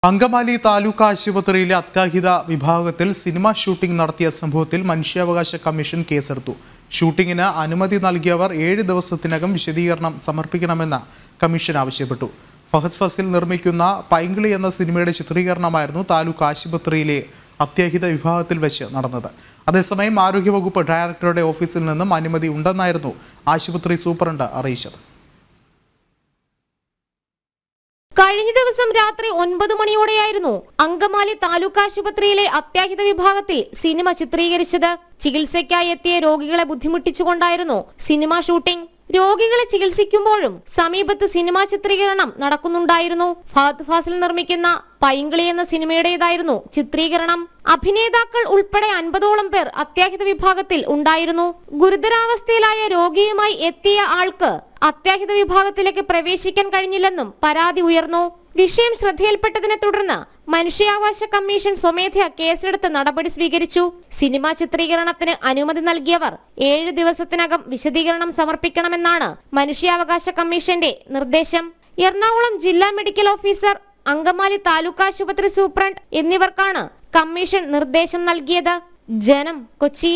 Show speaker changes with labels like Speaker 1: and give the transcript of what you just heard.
Speaker 1: അങ്കമാലി താലൂക്ക് ആശുപത്രിയിലെ അത്യാഹിത വിഭാഗത്തിൽ സിനിമ ഷൂട്ടിംഗ് നടത്തിയ സംഭവത്തിൽ മനുഷ്യാവകാശ കമ്മീഷൻ കേസെടുത്തു. ഷൂട്ടിങ്ങിന് അനുമതി നൽകിയവർ 7 ദിവസത്തിനകം വിശദീകരണം സമർപ്പിക്കണമെന്ന് കമ്മീഷൻ ആവശ്യപ്പെട്ടു. ഫഹദ് ഫസിൽ നിർമ്മിക്കുന്ന പൈങ്കിളി എന്ന സിനിമയുടെ ചിത്രീകരണമായിരുന്നു താലൂക്ക് ആശുപത്രിയിലെ അത്യാഹിത വിഭാഗത്തിൽ വെച്ച് നടന്നത്. അതേസമയം ആരോഗ്യവകുപ്പ് ഡയറക്ടറുടെ ഓഫീസിൽ നിന്നും അനുമതി ഉണ്ടെന്നായിരുന്നു ആശുപത്രി സൂപ്രണ്ട് അറിയിച്ചത്.
Speaker 2: കഴിഞ്ഞ ദിവസം രാത്രി 9 മണിയോടെയായിരുന്നു അങ്കമാലി താലൂക്ക് ആശുപത്രിയിലെ അത്യാഹിത വിഭാഗത്തിൽ സിനിമ ചിത്രീകരിച്ചത്. ചികിത്സയ്ക്കായി എത്തിയ രോഗികളെ ബുദ്ധിമുട്ടിച്ചുകൊണ്ടായിരുന്നു സിനിമ ഷൂട്ടിംഗ്. രോഗികളെ ചികിത്സിക്കുമ്പോഴും സമീപത്ത് സിനിമാ ചിത്രീകരണം നടക്കുന്നുണ്ടായിരുന്നു. ഫഹദ് ഫാസിൽ നിർമ്മിക്കുന്ന പൈങ്കിളി എന്ന സിനിമയുടേതായിരുന്നു ചിത്രീകരണം. അഭിനേതാക്കൾ ഉൾപ്പെടെ 50ഓളം പേർ അത്യാഹിത വിഭാഗത്തിൽ ഉണ്ടായിരുന്നു. ഗുരുതരാവസ്ഥയിലായ രോഗിയുമായി എത്തിയ ആൾക്ക് അത്യാഹിത വിഭാഗത്തിലേക്ക് പ്രവേശിക്കാൻ കഴിഞ്ഞില്ലെന്നും പരാതി ഉയർന്നു. വിഷയം ശ്രദ്ധയിൽപ്പെട്ടതിനെ തുടർന്ന് മനുഷ്യാവകാശ കമ്മീഷൻ സ്വമേധയാ കേസെടുത്ത് നടപടി സ്വീകരിച്ചു. സിനിമാ ചിത്രീകരണത്തിന് അനുമതി നൽകിയവർ 7 ദിവസത്തിനകം വിശദീകരണം സമർപ്പിക്കണമെന്നാണ് മനുഷ്യാവകാശ കമ്മീഷന്റെ നിർദ്ദേശം. എറണാകുളം ജില്ലാ മെഡിക്കൽ ഓഫീസർ, അങ്കമാലി താലൂക്ക് ആശുപത്രി സൂപ്രണ്ട് എന്നിവർക്കാണ് കമ്മീഷൻ നിർദ്ദേശം നൽകിയത്. ജനം, കൊച്ചി.